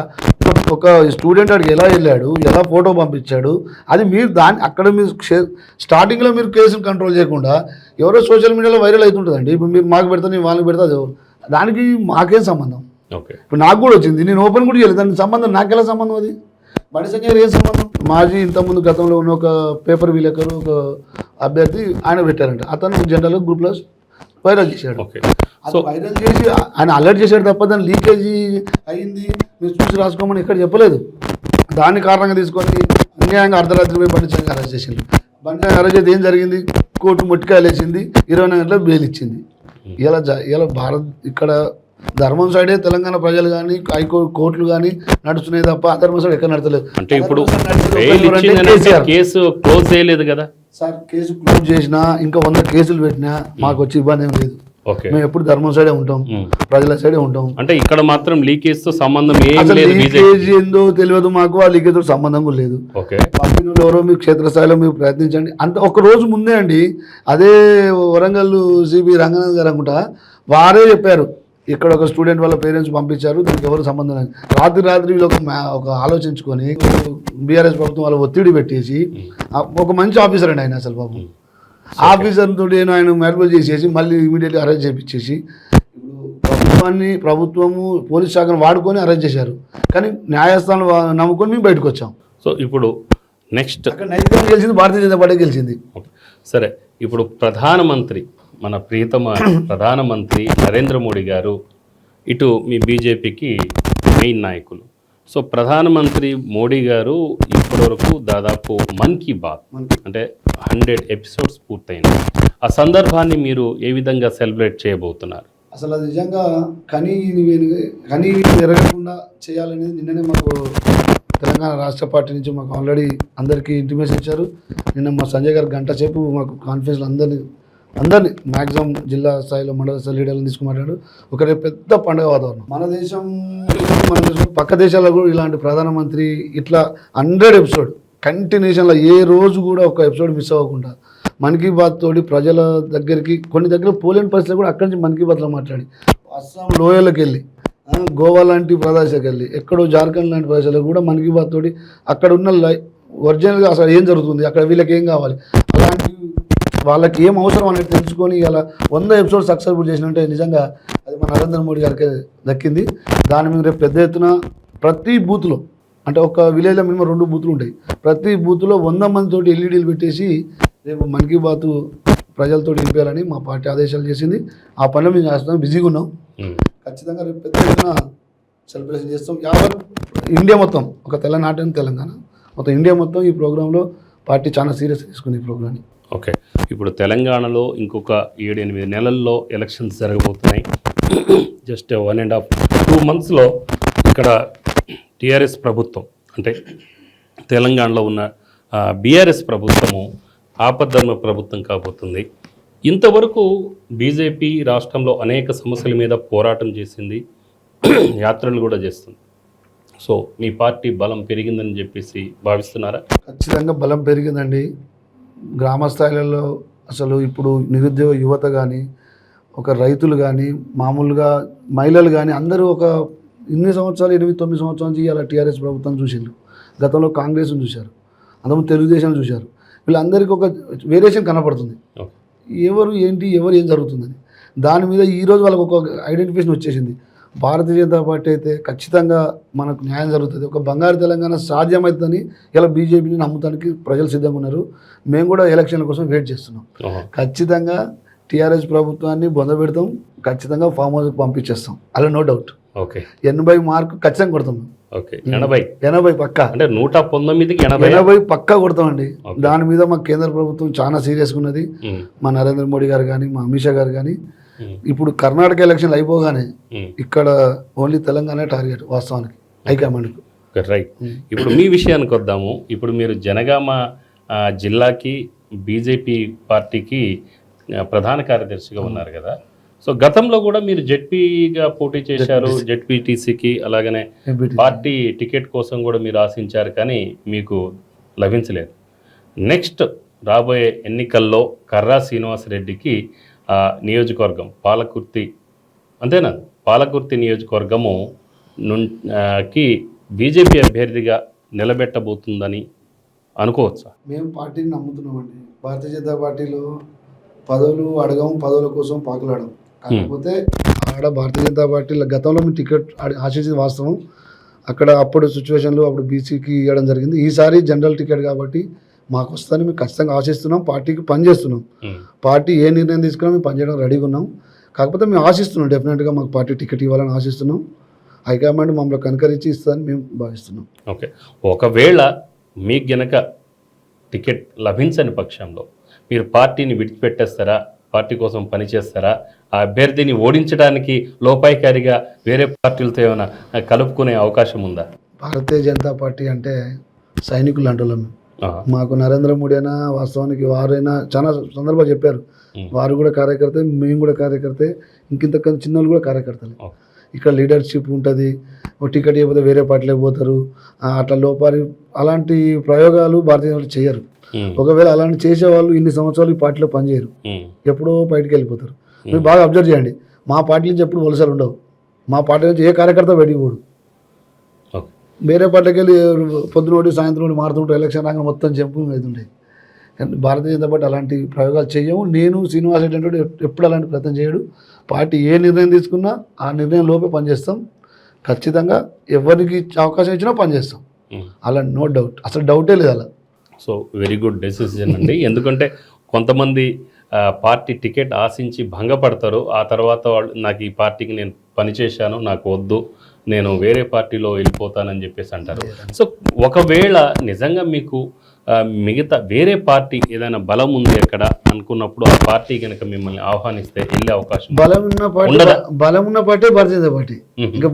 ఒక స్టూడెంట్ అక్కడికి ఎలా వెళ్ళాడు, ఎలా ఫోటో పంపించాడు, అది మీరు అక్కడ మీరు స్టార్టింగ్లో మీరు కేసును కంట్రోల్ చేయకుండా ఎవరో సోషల్ మీడియాలో వైరల్ అవుతుంటుందండి. ఇప్పుడు మీరు మాకు పెడతా, నేను వాళ్ళకి పెడతా, దానికి మాకేం సంబంధం? ఇప్పుడు నాకు కూడా వచ్చింది, నేను ఓపెన్ కూడా చేయలేదు, దానికి సంబంధం నాకెలా సంబంధం? అది బండి సంజయ్ గారు ఏం సంబంధం? మాజీ ఇంతకుముందు గతంలో ఉన్న ఒక పేపర్ విలేకరు, ఒక అభ్యర్థి ఆయన పెట్టారంట, అతను జనరల్ గ్రూప్లో వైరల్ చేశాడు. అది వైరల్ చేసి ఆయన అలర్ట్ చేశాడు తప్ప దాన్ని లీకేజీ అయింది మీరు చూసి రాసుకోమని ఎక్కడ చెప్పలేదు. దాన్ని కారణంగా తీసుకొని అన్యాయంగా అర్ధరాత్రి పోయి బండి సంజయ్ అరెస్ట్ చేసింది. బండి సంజయ్ అరెస్ట్ చేసి ఏం జరిగింది? కోర్టు మొట్టికాయలు వేసింది, 24 గంటలకు బెయిల్ ఇచ్చింది. ఇలా భారత్ ఇక్కడ ధర్మం సైడే తెలంగాణ ప్రజలు కానీ కోర్టులు కానీ నడుస్తున్నాయి తప్ప అధర్మం సైడ్ ఎక్కడ నడతలేదు. అంటే ఇప్పుడు కేసు క్లోజ్ చేయలేదు కదా సార్. కేసు క్లోజ్ చేసినా ఇంకా 100 కేసులు పెట్టినా మాకు వచ్చి ఇబ్బంది ఏం లేదు. మేము ఎప్పుడు ధర్మం సైడే ఉంటాం, ప్రజల సైడే ఉంటాం. అంటే ఇక్కడ మాత్రం లీకేజ్ తో సంబంధం లీకేజ్ ఏందో తెలియదు మాకు, ఆ లీకేజ్ తో సంబంధం కూడా లేదు. పార్టీలో ఎవరో మీరు క్షేత్రస్థాయిలో మీరు ప్రయత్నించండి. అంటే ఒక రోజు ముందే అండి, అదే వరంగల్ సిబి రంగనాథ్ గారు అనుకుంటా, వారే చెప్పారు ఇక్కడ ఒక స్టూడెంట్ వాళ్ళ పేరెంట్స్ పంపించారు, దానికి ఎవరు సంబంధం లేదు. రాత్రి వీళ్ళు ఒక ఆలోచించుకొని బీఆర్ఎస్ ప్రభుత్వం వాళ్ళ ఒత్తిడి పెట్టేసి, ఒక మంచి ఆఫీసర్ అండి ఆయన, అసలు బాబు ఆఫీసర్ తోటి ఆయన మెర్బల్ చేసేసి మళ్ళీ ఇమీడియట్గా అరెస్ట్ చేయించేసి, ఇప్పుడు ప్రభుత్వము పోలీస్ శాఖను వాడుకొని అరెస్ట్ చేశారు. కానీ న్యాయస్థానం నమ్ముకొని మేము బయటకు వచ్చాం. సో ఇప్పుడు నెక్స్ట్ అక్కడ నైతికంగా గెలిచింది భారతీయ జనతా పార్టీ గెలిచింది. సరే, ఇప్పుడు ప్రధానమంత్రి, మన ప్రియతమ ప్రధానమంత్రి నరేంద్ర మోడీ గారు ఇటు మీ బీజేపీకి మెయిన్ నాయకులు. సో ప్రధానమంత్రి మోడీ గారు ఇప్పటివరకు దాదాపు మన్ కీ బాత్ అంటే 100 ఎపిసోడ్స్ పూర్తయినాయి. ఆ సందర్భాన్ని మీరు ఏ విధంగా సెలబ్రేట్ చేయబోతున్నారు? అసలు అది నిజంగా కనీ ఎరగకుండా చేయాలనేది నిన్ననే మాకు తెలంగాణ రాష్ట్ర పార్టీ నుంచి మాకు ఆల్రెడీ అందరికీ ఇంటిమేషన్ ఇచ్చారు. నిన్న మా సంజయ్ గారు గంట సేపు మాకు కాన్ఫరెన్స్లో అందరినీ మ్యాక్సిమం జిల్లా స్థాయిలో మండల స్థాయి లీడర్లను తీసుకుమాట్లాడు. ఒక పెద్ద పండుగ వాతావరణం. మన దేశం పక్క దేశాల్లో కూడా ఇలాంటి ప్రధానమంత్రి ఇట్లా 100 ఎపిసోడ్ కంటిన్యూషన్లో ఏ రోజు కూడా ఒక ఎపిసోడ్ మిస్ అవ్వకుండా మన్ కీ బాత్ తోటి ప్రజల దగ్గరికి, కొన్ని దగ్గర పోలేని పరిస్థితులు కూడా అక్కడి నుంచి మన్ కీ బాత్లో మాట్లాడి, అస్సాం లోయలకు వెళ్ళి, గోవా లాంటి ప్రదేశాలకు వెళ్ళి, ఎక్కడో జార్ఖండ్ లాంటి ప్రదేశాలకు కూడా మన్ కీ బాత్ తోటి అక్కడ ఉన్న ఒరిజినల్గా అసలు ఏం జరుగుతుంది, అక్కడ వీళ్ళకి ఏం కావాలి, అలాంటి వాళ్ళకి ఏం అవసరం అనేది తెలుసుకొని ఇలా 100 ఎపిసోడ్ సక్సెస్ఫుల్ చేసినంటే నిజంగా అది మన నరేంద్ర మోడీ గారికి దక్కింది. దాని మీద రేపు పెద్ద ఎత్తున ప్రతి బూత్లో, అంటే ఒక విలేజ్లో మినిమం 2 బూతులు ఉంటాయి, ప్రతి బూత్లో 100 మందితోటి ఎల్ఈడీలు పెట్టేసి రేపు మన్ కీ బాత్ ప్రజలతో నింపేయాలని మా పార్టీ ఆదేశాలు చేసింది. ఆ పనులు మేము చేస్తున్నాం, బిజీగా ఉన్నాం. ఖచ్చితంగా రేపు పెద్ద ఎత్తున సెలబ్రేషన్ చేస్తాం. యావత్ ఇండియా మొత్తం, ఒక తెలంగాణ మొత్తం ఇండియా మొత్తం ఈ ప్రోగ్రాంలో పార్టీ చాలా సీరియస్ తీసుకుంది ఈ ప్రోగ్రామ్ని. ఓకే, ఇప్పుడు తెలంగాణలో ఇంకొక 7-8 నెలల్లో ఎలక్షన్స్ జరగబోతున్నాయి. జస్ట్ 1.5-2 monthsలో ఇక్కడ టీఆర్ఎస్ ప్రభుత్వం, అంటే తెలంగాణలో ఉన్న బీఆర్ఎస్ ప్రభుత్వము ఆపద్ధర్మ ప్రభుత్వం కాబోతుంది. ఇంతవరకు బీజేపీ రాష్ట్రంలో అనేక సమస్యల మీద పోరాటం చేసింది, యాత్రలు కూడా చేస్తుంది. సో మీ పార్టీ బలం పెరిగిందని చెప్పేసి భావిస్తున్నారా? ఖచ్చితంగా బలం పెరిగిందండి. గ్రామ స్థాయిలలో అసలు ఇప్పుడు నిరుద్యోగ యువత కానీ, ఒక రైతులు కానీ, మామూలుగా మహిళలు కానీ అందరూ ఒక ఇన్ని సంవత్సరాలు 8-9 సంవత్సరాల నుంచి ఇలా టీఆర్ఎస్ ప్రభుత్వం చూసిండ్రు. గతంలో కాంగ్రెస్ని చూశారు, అంతకుముందు తెలుగుదేశం చూశారు. వీళ్ళందరికీ ఒక వేరియేషన్ కనపడుతుంది, ఎవరు ఏంటి ఎవరు ఏం జరుగుతుందని. దాని మీద ఈరోజు వాళ్ళకి ఒక ఐడెంటిఫికేషన్ వచ్చేసింది. భారతీయ జనతా పార్టీ అయితే ఖచ్చితంగా మనకు న్యాయం జరుగుతుంది, ఒక బంగారు తెలంగాణ సాధ్యమవుతుందని ఇలా బీజేపీని నమ్ముతానికి ప్రజలు సిద్ధంగా ఉన్నారు. మేము కూడా ఎలక్షన్ల కోసం వెయిట్ చేస్తున్నాం. ఖచ్చితంగా టీఆర్ఎస్ ప్రభుత్వాన్ని బొందబెడతాం, ఖచ్చితంగా ఫామ్ హౌస్కి పంపించేస్తాం, అలా నో డౌట్. ఓకే, 80 మార్కు ఖచ్చితంగా కొడతాం. ఓకే, 80 పక్కా, అంటే 119కి 80 పక్కా కొడతామండి. దాని మీద మా కేంద్ర ప్రభుత్వం చాలా సీరియస్గా ఉన్నది. మా నరేంద్ర మోడీ గారు కానీ, మా అమిత్ షా గారు కానీ. ఇప్పుడు కర్ణాటక ఎలక్షన్లు అయిపోగానే ఇక్కడ ఓన్లీ తెలంగాణ టార్గెట్ వాస్తవానికి హైకమాండ్కు. రైట్, ఇప్పుడు మీ విషయానికి వద్దాము. ఇప్పుడు మీరు జనగామ జిల్లాకి బీజేపీ పార్టీకి ప్రధాన కార్యదర్శిగా ఉన్నారు కదా. సో గతంలో కూడా మీరు జెడ్పీగా పోటీ చేశారు, జెడ్పీటీసీకి. అలాగనే పార్టీ టికెట్ కోసం కూడా మీరు ఆశించారు, కానీ మీకు లభించలేదు. నెక్స్ట్ రాబోయే ఎన్నికల్లో కర్రా శ్రీనివాసరెడ్డికి నియోజకవర్గం పాలకుర్తి, అంతేనా, పాలకుర్తి నియోజకవర్గము కి బీజేపీ అభ్యర్థిగా నిలబెట్టబోతుందని అనుకోవచ్చా? మేము పార్టీని నమ్ముతున్నామండి. భారతీయ జనతా పార్టీలో పదవులు అడగం, పదవుల కోసం పాకులాడడం. కాకపోతే ఆడ భారతీయ జనతా పార్టీలో గతంలో మేము టికెట్ ఆశించింది వాస్తవం. అక్కడ అప్పుడు సిచ్యువేషన్లో అప్పుడు బీసీకి ఇవ్వడం జరిగింది. ఈసారి జనరల్ టికెట్ కాబట్టి మాకు వస్తుందని మేము ఖచ్చితంగా ఆశిస్తున్నాం. పార్టీకి పనిచేస్తున్నాం. పార్టీ ఏ నిర్ణయం తీసుకున్నా మేము పనిచేయడం రెడీగా ఉన్నాం. కాకపోతే మేము ఆశిస్తున్నాం, డెఫినెట్గా మాకు పార్టీ టికెట్ ఇవ్వాలని ఆశిస్తున్నాం. హైకమాండ్ మమ్మల్ని కనుకరించి ఇస్తుందని మేము భావిస్తున్నాం. ఓకే, ఒకవేళ మీకు గనక టికెట్ లభించని పక్షంలో మీరు పార్టీని విడిచిపెట్టేస్తారా? పార్టీ కోసం పనిచేస్తారా? ఆ అభ్యర్థిని ఓడించడానికి లోపాయికారిగా వేరే పార్టీలతో ఏమైనా కలుపుకునే అవకాశం ఉందా? భారతీయ జనతా పార్టీ అంటే సైనికులు అంటున్నాం. మాకు నరేంద్ర మోడీ అయినా వాస్తవానికి వారైనా చాలా సందర్భాలు చెప్పారు, వారు కూడా కార్యకర్తే, మేము కూడా కార్యకర్తే, ఇంకింత చిన్నోళ్ళు కూడా కార్యకర్తలే. ఇక్కడ లీడర్షిప్ ఉంటుంది. ఒక టికెట్ ఇవ్వకపోతే వేరే పార్టీలోకి పోతారు, అట్లా లోపాలి అలాంటి ప్రయోగాలు భారతీయ జనతా చేయరు. ఒకవేళ అలాంటి చేసేవాళ్ళు ఇన్ని సంవత్సరాలు ఈ పార్టీలో పనిచేయరు, ఎప్పుడో బయటికి వెళ్ళిపోతారు. మీరు బాగా అబ్జర్వ్ చేయండి, మా పార్టీ నుంచి ఎప్పుడు వలసలు ఉండవు. మా పార్టీ నుంచి ఏ కార్యకర్త బయటికి పోడు. వేరే పార్టీకి వెళ్ళి పొద్దునోడి సాయంత్రం మారుతుంటారు, ఎలక్షన్ రాగా మొత్తం చెంపు అవుతుంటాయి. భారతీయ జనతా పార్టీ అలాంటి ప్రయోగాలు చేయము. నేను శ్రీనివాసరెడ్డి అంటే ఎప్పుడు అలాంటి ప్రయత్నం చేయడు. పార్టీ ఏ నిర్ణయం తీసుకున్నా ఆ నిర్ణయం లోపే పనిచేస్తాం. ఖచ్చితంగా ఎవరికి అవకాశం ఇచ్చినా పనిచేస్తాం, అలా నో డౌట్, అసలు డౌటే లేదు అలా. సో వెరీ గుడ్ డెసిషన్ అండి. ఎందుకంటే కొంతమంది పార్టీ టికెట్ ఆశించి భంగపడతారు, ఆ తర్వాత వాళ్ళు నాకు ఈ పార్టీకి నేను పనిచేశాను, నాకు వద్దు, నేను వేరే పార్టీలో వెళ్ళిపోతానని చెప్పేసి అంటారు. సో ఒకవేళ నిజంగా మీకు మిగతా వేరే పార్టీ ఏదైనా బలం ఉంది అక్కడ అనుకున్నప్పుడు ఆ పార్టీ కనుక మిమ్మల్ని ఆహ్వానిస్తే వెళ్ళే అవకాశం బలం ఉన్న పార్టీ భారతీయ జనతా పార్టీ. ఇంకా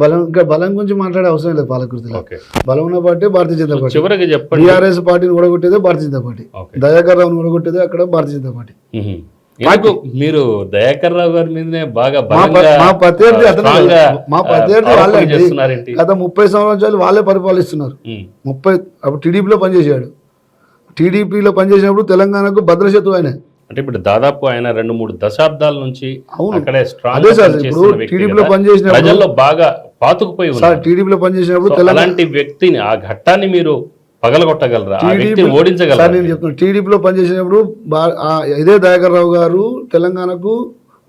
బలం గురించి మాట్లాడే అవసరం లేదు పాలకృతిలో. బలం ఉన్న పార్టీ భారతీయ జనతా పార్టీ. చివరికి చెప్పండి, టీఆర్ఎస్ పార్టీని ఓడగొట్టేదే భారతీయ జనతా పార్టీ, దయాకర్ రావుని ఓడగొట్టేదే అక్కడ భారతీయ జనతా పార్టీ. మీరు దయాకర్ రావు గారి మీదనే బాగా మా ప్రత్యర్థి వాళ్ళే. గత 30 సంవత్సరాలు వాళ్ళే పరిపాలిస్తున్నారు. అప్పుడు టీడీపీలో పనిచేసాడు. టీడీపీలో పనిచేసినప్పుడు తెలంగాణకు భద్రశత్రువు ఆయన. అంటే ఇప్పుడు దాదాపు ఆయన 2-3 దశాబ్దాల నుంచి అదే సార్. ఇప్పుడు టీడీపీలో పనిచేసినప్పుడు ప్రజల్లో బాగా పాతుకుపోయి ఉన్నారు. టీడీపీలో పనిచేసినప్పుడు అలాంటి వ్యక్తిని, ఆ ఘట్టాన్ని మీరు పగలగొట్టగలరా? ఓడించగలరా? నేను చెప్తున్నాను, టీడీపీలో పనిచేసినప్పుడు ఇదే దయాకర్ రావు గారు తెలంగాణకు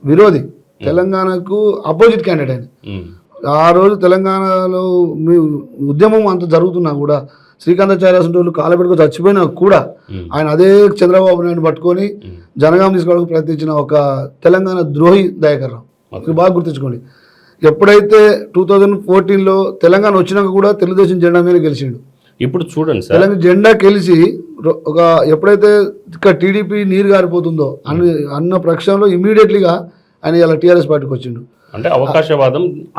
విరోధి, తెలంగాణకు అపోజిట్ క్యాండిడేట్ ఆయన. ఆ రోజు తెలంగాణలో మీ ఉద్యమం అంత జరుగుతున్నా కూడా, శ్రీకాంతాచార్య వాళ్ళు కాలబెట్టుకు చచ్చిపోయినా కూడా ఆయన అదే చంద్రబాబు నాయుడు పట్టుకొని జనగాం తీసుకోవడానికి ప్రయత్నించిన ఒక తెలంగాణ ద్రోహి దయాకర్ రావు. బాగా గుర్తుంచుకోండి. ఎప్పుడైతే 2014లో తెలంగాణ వచ్చినాక కూడా తెలుగుదేశం జెండా మీద గెలిచిండు. ఇప్పుడు చూడండి సార్, తెలంగాణ జెండా గెలిచి ఒక ఎప్పుడైతే ఇక్కడ టీడీపీ నీరు గారిపోతుందో అన్న పక్షంలో ఇమీడియట్లీగా ఆయన ఇలా టీఆర్ఎస్ పార్టీకి వచ్చిండు. అంటే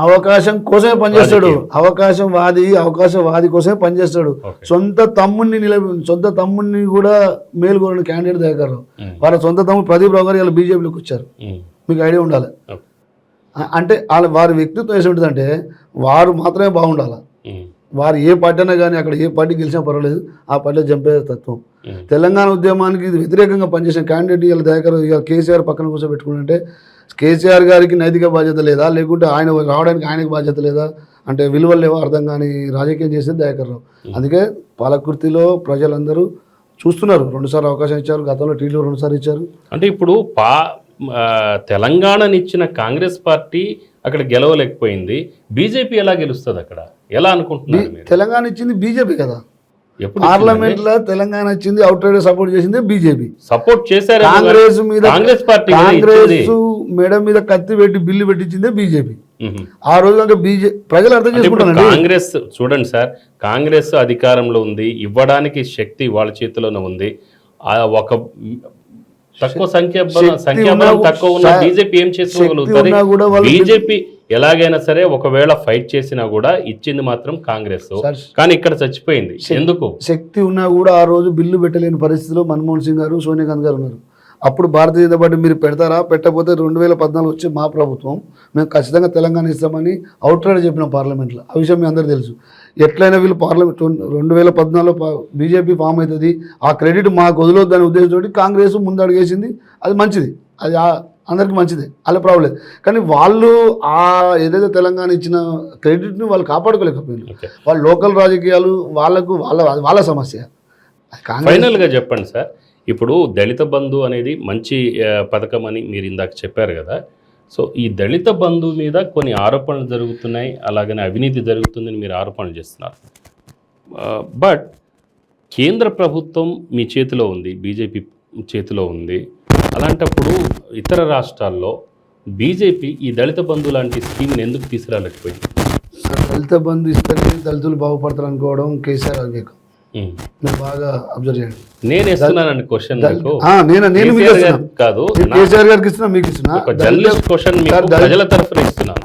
అవకాశం కోసమే పనిచేస్తాడు, అవకాశవాది కోసమే పనిచేస్తాడు. సొంత తమ్ముడిని కూడా మేలుకోరిన క్యాండిడేట్ దగ్గర వాళ్ళ సొంత తమ్ముడు ప్రదీప్ రావు గారు ఇలా బీజేపీలోకి వచ్చారు. మీకు ఐడియా ఉండాలి. అంటే వారి వ్యక్తిత్వం వేసి ఉంటుందంటే వారు మాత్రమే బాగుండాలి. వారు ఏ పార్టీ అయినా కానీ అక్కడ ఏ పార్టీ గెలిచినా పర్వాలేదు, ఆ పార్టీలో చంపే తత్వం. తెలంగాణ ఉద్యమానికి వ్యతిరేకంగా పనిచేసిన క్యాండిడేట్ ఇలా దగ్గర కేసీఆర్ పక్కన కూర్చోబెట్టుకుంటే కేసీఆర్ గారికి నైతిక బాధ్యత లేదా, లేకుంటే ఆయన రావడానికి ఆయనకు బాధ్యత లేదా, అంటే విలువలు లేవో అర్థం కానీ రాజకీయం చేసేది దయాకర్ రావు. అందుకే పాలకుర్తిలో ప్రజలందరూ చూస్తున్నారు. 2 సార్లు అవకాశం ఇచ్చారు, గతంలో టీడీలో 2 సార్లు ఇచ్చారు. అంటే ఇప్పుడు తెలంగాణనిచ్చిన కాంగ్రెస్ పార్టీ అక్కడ గెలవలేకపోయింది, బీజేపీ ఎలా గెలుస్తుంది అక్కడ, ఎలా అనుకుంటున్నారు? తెలంగాణ ఇచ్చింది బీజేపీ కదా, పార్లమెంట్ లో తెలంగాణ ఇచ్చింది, అవుట్ రైడర్ సపోర్ట్ చేసింది బీజేపీ. సపోర్ట్ చేశారు కాంగ్రెస్ మీద, కాంగ్రెస్ పార్టీ కాంగ్రెస్ మేడం మీద కత్తి పెట్టి బిల్లు పెట్టించిందే బీజేపీ. ఆ రోజు అంటే ప్రజలు అర్థం చేసుకుంటారు. కాంగ్రెస్ చూడండి సార్, కాంగ్రెస్ అధికారంలో ఉంది, ఇవ్వడానికి శక్తి వాళ్ళ చేతిలోనే ఉంది. ఒక తక్కువ సంఖ్యాబలం తక్కువ ఉన్న బీజేపీ ఏం చేసుకోగలుగుతారు? బీజేపీ ఎలాగైనా సరే ఒకవేళ ఫైట్ చేసినా కూడా ఇచ్చింది మాత్రం కాంగ్రెస్, కానీ ఇక్కడ చచ్చిపోయింది. ఎందుకు? శక్తి ఉన్నా కూడా ఆ రోజు బిల్లు పెట్టలేని పరిస్థితిలో మన్మోహన్ సింగ్ గారు, సోనియా గాంధీ గారు ఉన్నారు. అప్పుడు భారతీయ జనతా పార్టీ మీరు పెడతారా, పెట్టకపోతే 2014 వచ్చి మా ప్రభుత్వం మేము ఖచ్చితంగా తెలంగాణ ఇస్తామని అవుట్ రైడ్ చెప్పినాం పార్లమెంట్లో. ఆ విషయం మీ అందరూ తెలుసు. ఎట్లయినా వీళ్ళు పార్లమెంట్ 2014లో బీజేపీ ఫామ్ అవుతుంది, ఆ క్రెడిట్ మాకు వదిలొద్దనే ఉద్దేశంతో కాంగ్రెస్ ముందడుగేసింది. అది మంచిది, అది అందరికీ మంచిదే, అలా ప్రాబ్లం లేదు. కానీ వాళ్ళు ఆ ఏదైతే తెలంగాణ ఇచ్చిన క్రెడిట్ని వాళ్ళు కాపాడుకోలేకపోయారు. వాళ్ళ లోకల్ రాజకీయాలు వాళ్ళ సమస్య. ఫైనల్గా చెప్పండి సార్, ఇప్పుడు దళిత బంధు అనేది మంచి పథకం అని మీరు ఇందాక చెప్పారు కదా. సో ఈ దళిత బంధు మీద కొన్ని ఆరోపణలు జరుగుతున్నాయి, అలాగనే అవినీతి జరుగుతుందని మీరు ఆరోపణలు చేస్తున్నారు. బట్ కేంద్ర ప్రభుత్వం మీ చేతిలో ఉంది, బీజేపీ చేతిలో ఉంది. అలాంటప్పుడు ఇతర రాష్ట్రాల్లో బీజేపీ ఈ దళిత బంధు లాంటి స్కీమ్ని ఎందుకు తీసుకురాలేకపోయింది? దళిత బంధు ఇస్తేనే దళితులు బాగుపడతారు అనుకోవడం కేసీఆర్ అవివేకం. బాగా అబ్జర్వ్ చేయండి. నేను ఇస్తున్నానండి క్వశ్చన్ కాదు, కేసీఆర్ గారికి ఇస్తున్నా, మీకు ఇస్తున్నా.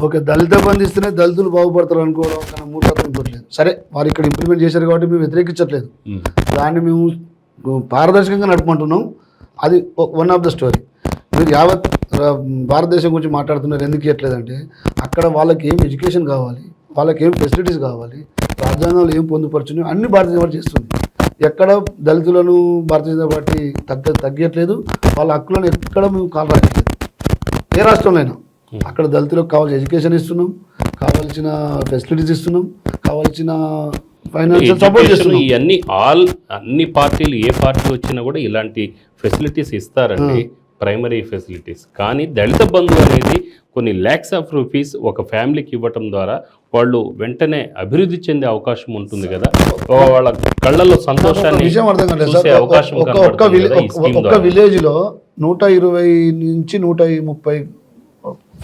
ఓకే, దళిత బంధు ఇస్తేనే దళితులు బాగుపడతారు అనుకోవడం కన్నా మూర్ఖత్వం ఇంకోట్లేదు. సరే, వారు ఇక్కడ ఇంప్లిమెంట్ చేశారు కాబట్టి మేము వ్యతిరేకించట్లేదు, దాన్ని మేము పారదర్శకంగా నడుపుకుంటున్నాం. అది వన్ ఆఫ్ ద స్టోరీ. మీరు యావత్ భారతదేశం గురించి మాట్లాడుతున్నారు, ఎందుకు ఇవ్వట్లేదంటే అక్కడ వాళ్ళకి ఏం ఎడ్యుకేషన్ కావాలి, వాళ్ళకి ఏం ఫెసిలిటీస్ కావాలి, రాజ్యాంగంలో ఏం పొందుపరచుని అన్ని భారతీయ జనతా పార్టీ చేస్తుంది. ఎక్కడ దళితులను భారతీయ జనతా పార్టీ తగ్గట్లేదు, వాళ్ళ హక్కులను ఎక్కడ మేము కాలు రాయట్లేదు. ఏ రాష్ట్రంలో అయినా అక్కడ దళితులకు కావాల్సిన ఎడ్యుకేషన్ ఇస్తున్నాం, కావాల్సిన ఫెసిలిటీస్ ఇస్తున్నాం, కావాల్సిన ఫైనాన్షియల్ సపోర్ట్ చేస్తున్నాం. ఇవన్నీ అన్ని పార్టీలు ఏ పార్టీ వచ్చినా కూడా ఇలాంటి ఫెసిలిటీస్ ఇస్తారండి, ప్రైమరీ ఫెసిలిటీస్. కానీ దళిత బంధు అనేది కొన్ని ల్యాక్స్ ఆఫ్ రూపీస్ ఒక ఫ్యామిలీకి ఇవ్వటం ద్వారా వాళ్ళు వెంటనే అభివృద్ధి చెందే అవకాశం ఉంటుంది కదా, వాళ్ళ కళ్ళల్లో సంతోషాన్ని చూసే అవకాశం. ఒక్క విలేజ్లో 120 నుంచి 130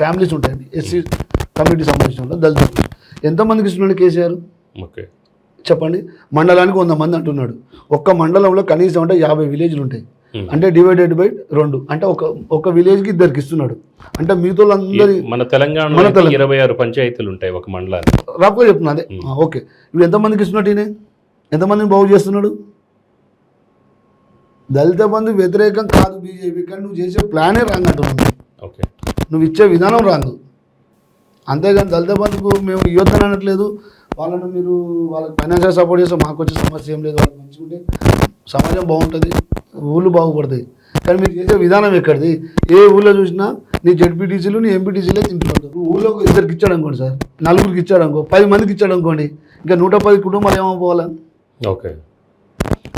ఫ్యామిలీస్ ఉంటాయండి, ఎస్సీ కమ్యూనిటీ సంబంధించిన దళితులు. ఎంతమందికి ఇస్తున్నాడు కేసీఆర్? ఓకే, చెప్పండి. మండలానికి 100 మంది అంటున్నాడు. ఒక్క మండలంలో కనీసం అంటే 50 విలేజ్లు ఉంటాయి, అంటే డివైడెడ్ బై 2, అంటే ఒక విలేజ్కి 2 ఇస్తున్నాడు. అంటే మిగతా అందరి మన తెలంగాణలో 26 పంచాయతీలు ఉంటాయి ఒక మండలానికి. రఫ్గా చెప్తున్నా అదే. ఓకే, ఇప్పుడు ఎంతమందికి ఇస్తున్నాడు ఈయన? ఎంతమందిని బాగు చేస్తున్నాడు? దళిత బంధు వ్యతిరేకం కాదు బీజేపీ, కానీ నువ్వు చేసే ప్లానే రాంగ్ అంటున్నాను. ఓకే, నువ్వు ఇచ్చే విధానం రాంగ్. అంతేగాని దళిత బంధుకు మేము ఇవ్వద్దని అనట్లేదు. వాళ్ళను మీరు వాళ్ళకి ఫైనాన్షియల్ సపోర్ట్ చేస్తే మాకు వచ్చే సమస్య ఏం లేదు. వాళ్ళకి మంచిగా సమాజం బాగుంటుంది, ఊళ్ళు బాగుపడతాయి. కానీ మీరు చేసే విధానం ఎక్కడిది? ఏ ఊళ్ళో చూసినా నీ జెడ్పీటీసీలు నీ ఎంపీటీసీలే తింటున్నారు. ఊళ్ళో 2 ఇచ్చాడు అనుకోండి సార్, 4 ఇచ్చాడు అనుకో, 10 మందికి ఇచ్చాడు అనుకోండి, ఇంకా 110 కుటుంబాలు ఏమైపోవాలా? ఓకే,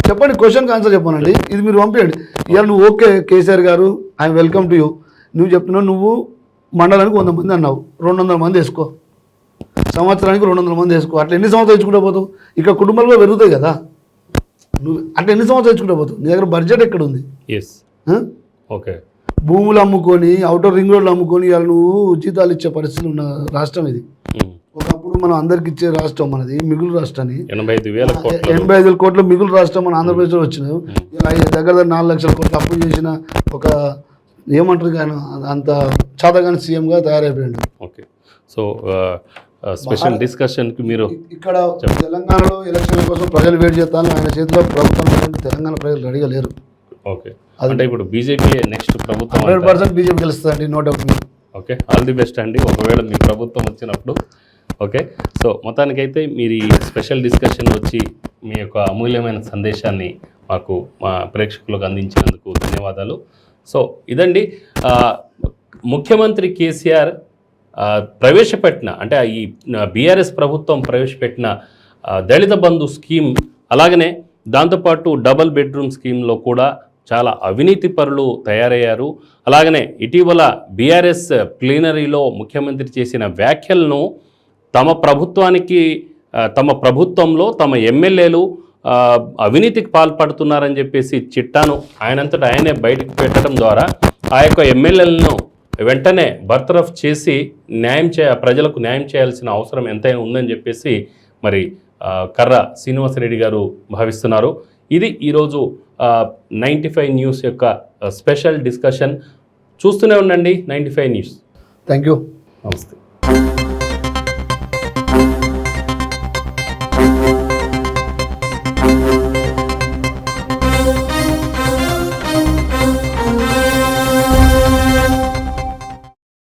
చెప్పండి, క్వశ్చన్కి ఆన్సర్ చెప్పానండి. ఇది మీరు పంపించండి. ఇవాళ నువ్వు ఓకే కేసీఆర్ గారు, ఐఎమ్ వెల్కమ్ టు యూ. నువ్వు చెప్తున్నావు నువ్వు మండలానికి 100 మంది అన్నావు, 200 మంది వేసుకో, సంవత్సరానికి 200 మంది వేసుకో. అట్లా ఎన్ని సంవత్సరాలు ఇచ్చుకుంటా పోతావు? ఇక కుటుంబాలు కూడా పెరుగుతాయి కదా. నువ్వు అట్లా ఎన్ని సంవత్సరాలు ఇచ్చుకుంటా పోతావు? నీ దగ్గర బడ్జెట్ ఎక్కడ ఉంది? ఓకే, భూములు అమ్ముకొని, అవుటర్ రింగ్ రోడ్లు అమ్ముకొని ఇవాళ నువ్వు జీతాలు ఇచ్చే పరిస్థితులు ఉన్న రాష్ట్రం ఇది. ఒకప్పుడు మనం అందరికి ఇచ్చే రాష్ట్రం మనది, మిగులు రాష్ట్రాన్ని 85,000 కోట్ల మిగులు రాష్ట్రం మన ఆంధ్రప్రదేశ్లో వచ్చినాయి. ఇలా దగ్గర 4 లక్షల కోట్లు అప్పు చేసిన ఒక ఏమంటారు కానీ అంత చాతగాని సీఎంగా తయారైపోయాడు. ఓకే. సో స్పెషల్ డిస్కషన్కి మీరు ఇక్కడ తెలంగాణలో ఎలక్షన్ల కోసం ప్రజలు వెయిట్ చేస్తాను, ఆయన చేతిలో ప్రభుత్వం లేదంటే తెలంగాణ ప్రజలు రెడీగా లేరు. ఓకే, అంటే ఇప్పుడు బీజేపీ నెక్స్ట్ ప్రభుత్వం 100% బీజేపీ గెలుస్తుందండి, no doubt. Okay, all the best అండి ఒకవేళ మీ ప్రభుత్వం వచ్చినప్పుడు. ఓకే, సో మొత్తానికైతే మీరు ఈ స్పెషల్ డిస్కషన్ వచ్చి మీ యొక్క అమూల్యమైన సందేశాన్ని మాకు మా ప్రేక్షకులకు అందించినందుకు ధన్యవాదాలు. సో ఇదండి ముఖ్యమంత్రి కేసీఆర్ ప్రవేశపెట్టిన, అంటే ఈ బీఆర్ఎస్ ప్రభుత్వం ప్రవేశపెట్టిన దళిత బంధు స్కీమ్, అలాగనే దాంతోపాటు డబల్ బెడ్రూమ్ స్కీమ్లో కూడా చాలా అవినీతి పరులు తయారయ్యారు. అలాగనే ఇటీవల బీఆర్ఎస్ ప్లీనరీలో ముఖ్యమంత్రి చేసిన వ్యాఖ్యలను తమ ప్రభుత్వానికి, తమ ప్రభుత్వంలో తమ ఎమ్మెల్యేలు అవినీతికి పాల్పడుతున్నారని చెప్పేసి చిట్టాను ఆయనంతటా ఆయనే బయటకు పెట్టడం ద్వారా ఆ యొక్క ఎమ్మెల్యేలను వెంటనే బర్తరఫ్ చేసి ప్రజలకు న్యాయం చేయాల్సిన అవసరం ఎంతైనా ఉందని చెప్పేసి మరి కర్ర శ్రీనివాసరెడ్డి గారు భావిస్తున్నారు. ఇది ఈరోజు 95 న్యూస్ యొక్క స్పెషల్ డిస్కషన్. చూస్తూనే ఉండండి 95 న్యూస్. Thank you. నమస్తే.